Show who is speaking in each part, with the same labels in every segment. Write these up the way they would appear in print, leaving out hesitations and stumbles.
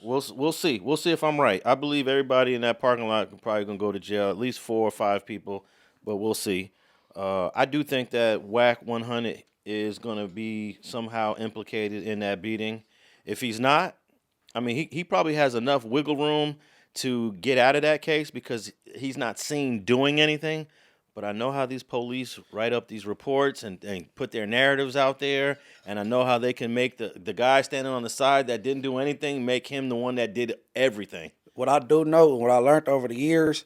Speaker 1: We'll see. We'll see if I'm right. I believe everybody in that parking lot probably gonna go to jail. At least 4 or 5 people, but we'll see. I do think that Wack 100 is gonna be somehow implicated in that beating. If he's not, I mean, he probably has enough wiggle room to get out of that case because he's not seen doing anything. But I know how these police write up these reports and put their narratives out there. And I know how they can make the guy standing on the side that didn't do anything make him the one that did everything.
Speaker 2: What I do know, what I learned over the years,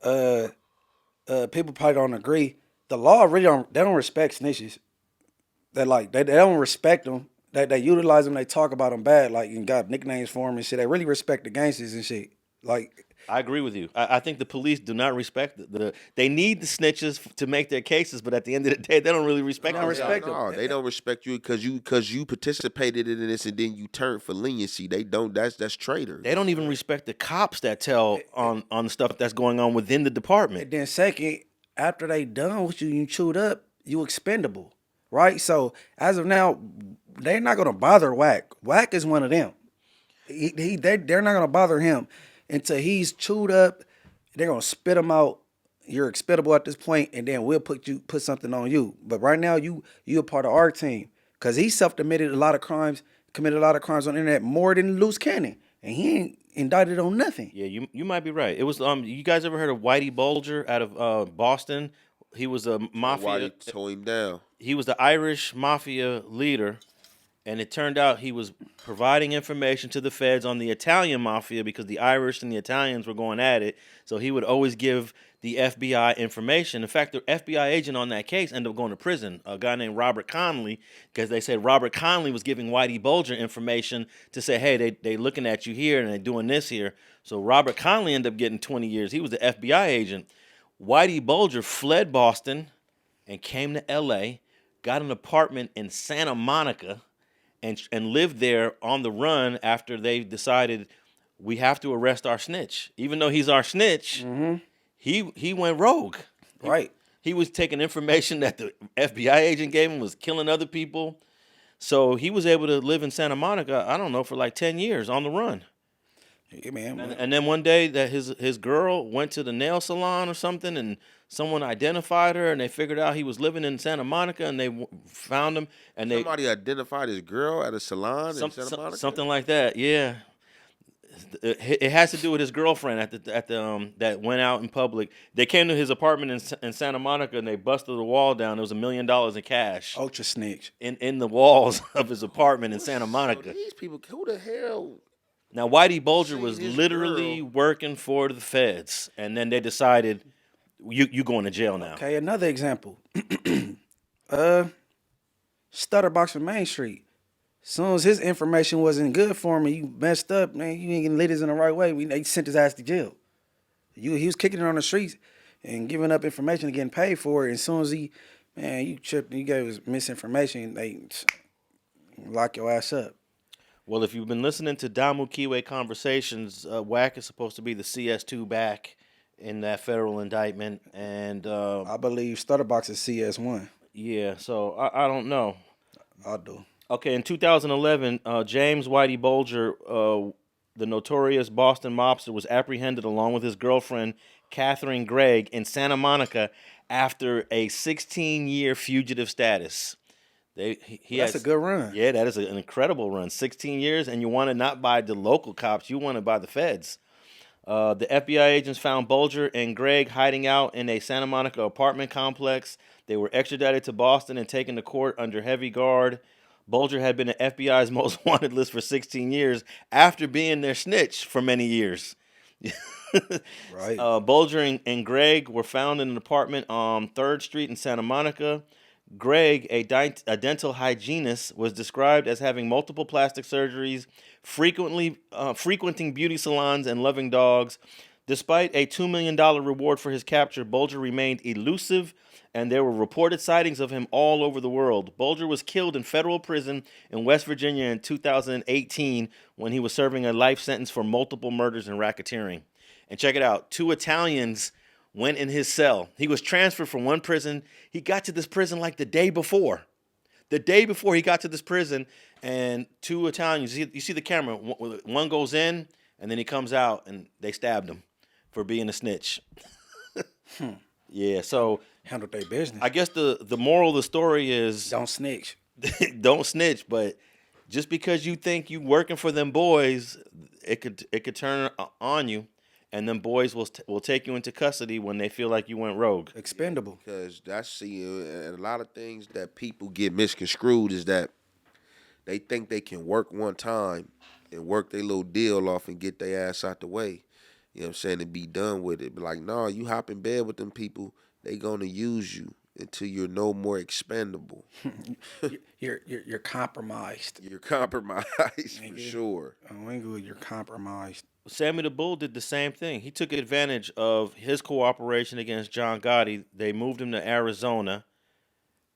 Speaker 2: people probably don't agree. The law really don't respect snitches. They don't respect them. They utilize them. They talk about them bad, like and got nicknames for them and shit. They really respect the gangsters and shit. Like
Speaker 1: I agree with you. I think the police do not respect they need the snitches to make their cases, but at the end of the day, they don't really respect
Speaker 2: They don't
Speaker 1: themselves.
Speaker 2: respect them.
Speaker 3: No, they don't respect you because you participated in this and then you turned for leniency. They don't. That's traitor.
Speaker 1: They don't even respect the cops that tell on the stuff that's going on within the department.
Speaker 2: And then second, after they done with you, you chewed up, you expendable, right? So as of now, they're not gonna bother Wack. Wack is one of them. They're not gonna bother him until he's chewed up. They're gonna spit him out. You're expendable at this point, and then we'll put something on you. But right now, you a part of our team because he self-admitted a lot of crimes, committed a lot of crimes on the internet more than Luce Cannon, and he ain't indicted on nothing.
Speaker 1: Yeah, you might be right. It was you guys ever heard of Whitey Bulger out of Boston? He was a mafia.
Speaker 3: Why they tore him down?
Speaker 1: He was the Irish mafia leader, and it turned out he was providing information to the feds on the Italian mafia because the Irish and the Italians were going at it. So he would always give the FBI information. In fact, the FBI agent on that case ended up going to prison, a guy named Robert Conley, because they said Robert Conley was giving Whitey Bulger information to say, hey, they looking at you here and they doing this here. So Robert Conley ended up getting 20 years. He was the FBI agent. Whitey Bulger fled Boston and came to L.A., got an apartment in Santa Monica, and lived there on the run after they decided we have to arrest our snitch. Even though he's our snitch, he went rogue.
Speaker 2: Right.
Speaker 1: He was taking information that the FBI agent gave him, was killing other people. So he was able to live in Santa Monica, I don't know, for like 10 years on the run.
Speaker 2: Yeah, man.
Speaker 1: And then one day that his girl went to the nail salon or something, and someone identified her, and they figured out he was living in Santa Monica, and they found him, and
Speaker 3: Somebody identified his girl at a salon in Santa Monica.
Speaker 1: Something like that. Yeah, it has to do with his girlfriend at the that went out in public. They came to his apartment in Santa Monica, and they busted the wall down. There was $1 million in cash
Speaker 2: Ultra snitch.
Speaker 1: in the walls of his apartment in Santa Monica.
Speaker 3: So these people, who the hell?
Speaker 1: Now, Whitey Bulger was
Speaker 3: his
Speaker 1: literally
Speaker 3: girl.
Speaker 1: working for the feds, and then they decided, you going to jail now.
Speaker 2: Okay, another example. Stutterbox from Main Street. Soon as his information wasn't good for him and you messed up, man, you ain't getting leaders in the right way. They sent his ass to jail. He was kicking it on the streets and giving up information and getting paid for it. And as soon as you tripped, you gave us misinformation, they lock your ass up.
Speaker 1: Well, if you've been listening to Damu Kiwe Conversations, Wack is supposed to be the CS2 back in that federal indictment. And
Speaker 2: I believe Stutterbox is CS1.
Speaker 1: yeah, so I don't know.
Speaker 2: I do.
Speaker 1: Okay, in 2011, James Whitey Bulger, the notorious Boston mobster, was apprehended along with his girlfriend, Catherine Gregg, in Santa Monica after a 16-year fugitive status.
Speaker 2: That's a good run.
Speaker 1: Yeah, that is an incredible run. 16 years, and you wanted not by the local cops, you wanted by the feds. The FBI agents found Bulger and Gregg hiding out in a Santa Monica apartment complex. They were extradited to Boston and taken to court under heavy guard. Bulger had been on FBI's most wanted list for 16 years after being their snitch for many years.
Speaker 2: Right.
Speaker 1: Bulger and Gregg were found in an apartment on 3rd Street in Santa Monica. Gregg, a dental hygienist, was described as having multiple plastic surgeries, frequenting beauty salons, and loving dogs. Despite a $2 million reward for his capture, Bulger remained elusive, and there were reported sightings of him all over the world. Bulger was killed in federal prison in West Virginia in 2018 when he was serving a life sentence for multiple murders and racketeering. And check it out, 2 Italians went in his cell. He was transferred from one prison. He got to this prison like the day before. The day before he got to this prison, and two Italians. You see the camera. One goes in, and then he comes out, and they stabbed him for being a snitch. Yeah. So
Speaker 2: Handle their business.
Speaker 1: I guess the moral of the story is
Speaker 2: Don't snitch.
Speaker 1: don't snitch. But just because you think you working for them boys, it could turn on you. And then boys will take you into custody when they feel like you went rogue.
Speaker 2: Expendable.
Speaker 3: Because that's and a lot of things that people get misconstrued is that they think they can work one time and work their little deal off and get their ass out the way. You know what I'm saying? And be done with it. But like, no, you hop in bed with them people, they gonna use you until you're no more expendable.
Speaker 2: You're compromised.
Speaker 3: You're compromised for sure.
Speaker 2: Oh, ain't good. You're compromised.
Speaker 1: Sammy the Bull did the same thing. He took advantage of his cooperation against John Gotti. They moved him to Arizona,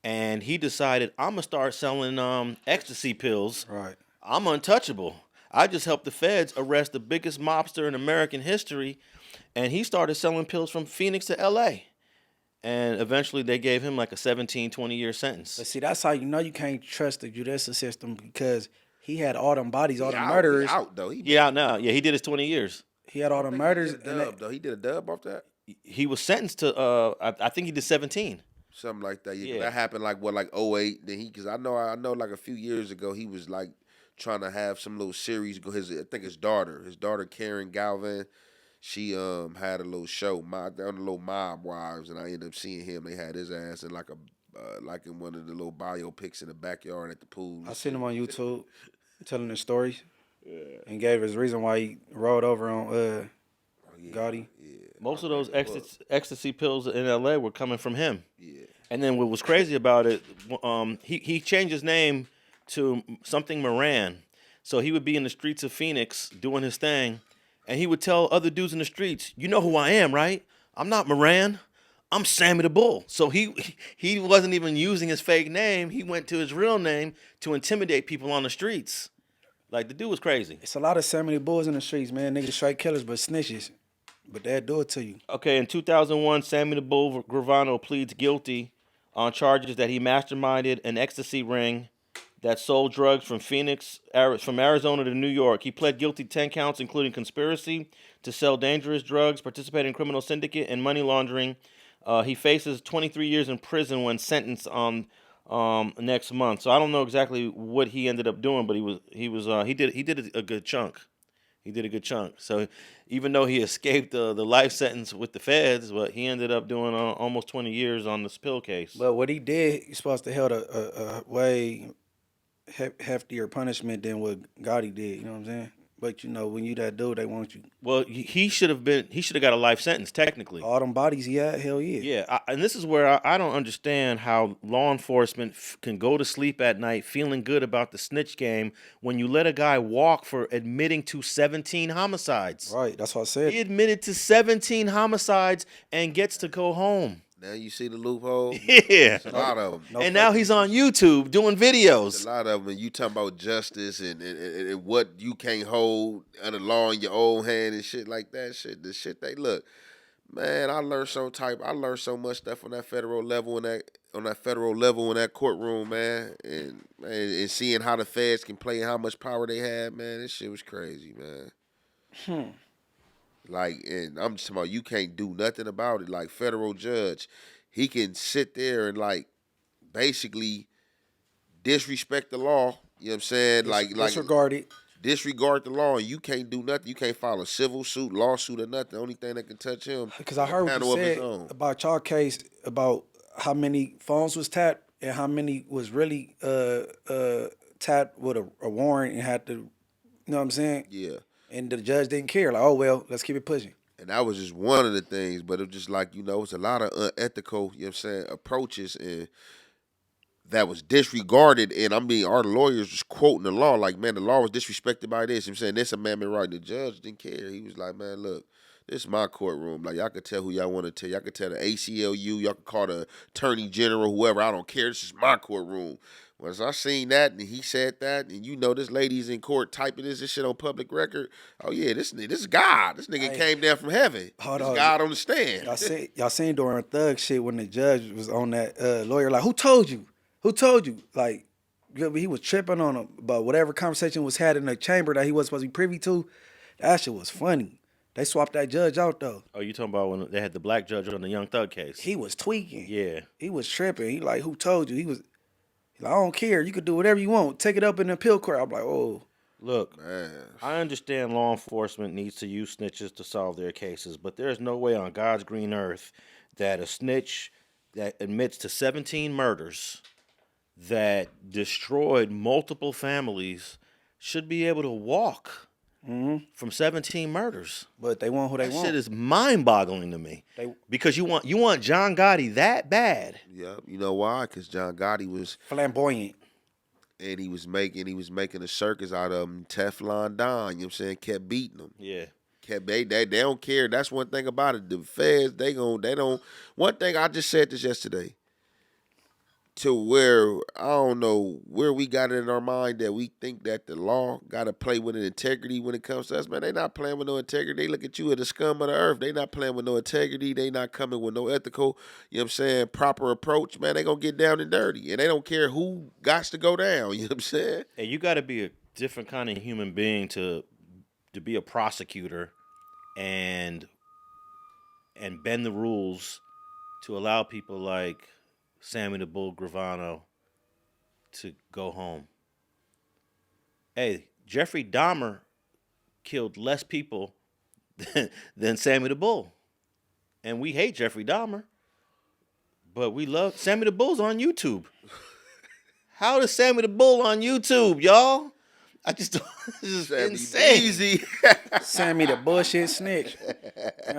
Speaker 1: and he decided, I'm going to start selling ecstasy pills.
Speaker 2: Right.
Speaker 1: I'm untouchable. I just helped the feds arrest the biggest mobster in American history, and he started selling pills from Phoenix to L.A., and eventually they gave him like a 17, 20-year sentence.
Speaker 2: But see, that's how you know you can't trust the judicial system, because he had all them bodies, all the
Speaker 3: He
Speaker 2: murderers.
Speaker 3: out though.
Speaker 1: He out now. Yeah, he did his 20 years.
Speaker 2: He had all the murders.
Speaker 3: He did a dub, though. He did a dub off that.
Speaker 1: He was sentenced to, I think he did 17.
Speaker 3: Something like that. Yeah. 'Cause
Speaker 1: Yeah.
Speaker 3: that happened like 08. Then because I know like a few years ago he was like trying to have some little series. I think his daughter Karen Galvin, she had a little show, on the little Mob Wives, and I ended up seeing him. They had his ass in like in one of the little biopics in the backyard at the pool.
Speaker 2: I seen him on YouTube telling the stories, and gave his reason why he rolled over on Gotti.
Speaker 1: Most of those ecstasy pills in L.A. were coming from him.
Speaker 3: Yeah.
Speaker 1: And then what was crazy about it, he changed his name to something Moran. So he would be in the streets of Phoenix doing his thing, and he would tell other dudes in the streets, you know who I am, right? I'm not Moran. I'm Sammy the Bull. So he wasn't even using his fake name. He went to his real name to intimidate people on the streets. Like, the dude was crazy.
Speaker 2: It's a lot of Sammy the Bulls in the streets, man. Niggas straight killers, but snitches. But they'll do it to you.
Speaker 1: Okay, in 2001, Sammy the Bull Gravano pleads guilty on charges that he masterminded an ecstasy ring that sold drugs from from Arizona to New York. He pled guilty to 10 counts, including conspiracy to sell dangerous drugs, participate in criminal syndicate, and money laundering. He faces 23 years in prison when sentenced on next month. So I don't know exactly what he ended up doing, but he did a good chunk. He did a good chunk. So even though he escaped the life sentence with the feds, but he ended up doing almost 20 years on this pill case.
Speaker 2: But what he did, he's supposed to held a way heftier punishment than what Gotti did. You know what I'm saying? But you know, when you that dude, they want you.
Speaker 1: Well, he should have got a life sentence technically.
Speaker 2: All them bodies he had, hell yeah.
Speaker 1: Yeah, and this is where I don't understand how law enforcement can go to sleep at night feeling good about the snitch game when you let a guy walk for admitting to 17 homicides.
Speaker 2: Right, that's what I said.
Speaker 1: He admitted to 17 homicides and gets to go home.
Speaker 3: Now you see the loophole.
Speaker 1: Yeah,
Speaker 3: There's a lot of them.
Speaker 1: and now he's on YouTube doing videos.
Speaker 3: A lot of them. And you talking about justice and what you can't hold under law in your own hand and shit like that. The shit they look. Man, I learned so much stuff on that federal level in that courtroom, man. And seeing how the feds can play and how much power they had, man. This shit was crazy, man. Like, and I'm just talking about you can't do nothing about it. Like, federal judge, he can sit there and like basically disrespect the law. You know what I'm saying? Disregard the law, and you can't do nothing. You can't file a civil suit, lawsuit, or nothing. The only thing that can touch him.
Speaker 2: Because I heard what you said about y'all case about how many phones was tapped and how many was really tapped with a warrant and had to, you know what I'm saying?
Speaker 3: Yeah.
Speaker 2: And the judge didn't care. Like, oh, well, let's keep it pushing.
Speaker 3: And that was just one of the things, but it was just like, you know, it's a lot of unethical, you know what I'm saying, approaches and that was disregarded. And our lawyers was quoting the law like, man, the law was disrespected by this. I'm saying this amendment right. The judge didn't care. He was like, man, look, this is my courtroom. Like, y'all can tell who y'all want to tell. Y'all can tell the ACLU. Y'all can call the attorney general, whoever. I don't care. This is my courtroom. Once I seen that and he said that, and you know this lady's in court typing this shit on public record. Oh yeah, this is God. This nigga came down from heaven. This God on the stand.
Speaker 2: Y'all seen during Thug shit when the judge was on that lawyer like, who told you? Who told you? Like, he was tripping on him, but whatever conversation was had in the chamber that he wasn't supposed to be privy to, that shit was funny. They swapped that judge out though.
Speaker 1: Oh, you talking about when they had the black judge on the Young Thug case?
Speaker 2: He was tweaking.
Speaker 1: Yeah.
Speaker 2: He was tripping. He like, who told you? He was like, I don't care. You could do whatever you want. Take it up in the appeal court. I'm like, oh.
Speaker 1: Look,
Speaker 3: Man.
Speaker 1: I understand law enforcement needs to use snitches to solve their cases, but there's no way on God's green earth that a snitch that admits to 17 murders that destroyed multiple families should be able to walk from 17 murders.
Speaker 2: But they want who they
Speaker 1: That
Speaker 2: want.
Speaker 1: shit is mind-boggling to me.
Speaker 2: They-
Speaker 1: Because you want John Gotti that bad.
Speaker 3: Yeah, you know why? Because John Gotti was,
Speaker 2: Flamboyant.
Speaker 3: and he was making a circus out of him. Teflon Don, you know what I'm saying? Kept beating him.
Speaker 1: Yeah.
Speaker 3: They don't care. That's one thing about it. The feds, they don't. One thing I just said this yesterday. To where I don't know where we got it in our mind that we think that the law got to play with an integrity when it comes to us. Man, they not playing with no integrity. They look at you as the scum of the earth. They not playing with no integrity. They not coming with no ethical, you know what I'm saying, proper approach. Man, they gonna get down and dirty, and they don't care who got to go down. You know what I'm saying?
Speaker 1: And you got to be a different kind of human being to be a prosecutor and bend the rules to allow people like Sammy the Bull Gravano to go home. Hey, Jeffrey Dahmer killed less people than Sammy the Bull. And we hate Jeffrey Dahmer, but we love Sammy the Bull's on YouTube. How is Sammy the Bull on YouTube, y'all? I just don't, this is
Speaker 3: Sammy
Speaker 1: insane.
Speaker 3: Easy.
Speaker 2: Sammy the bullshit snitch.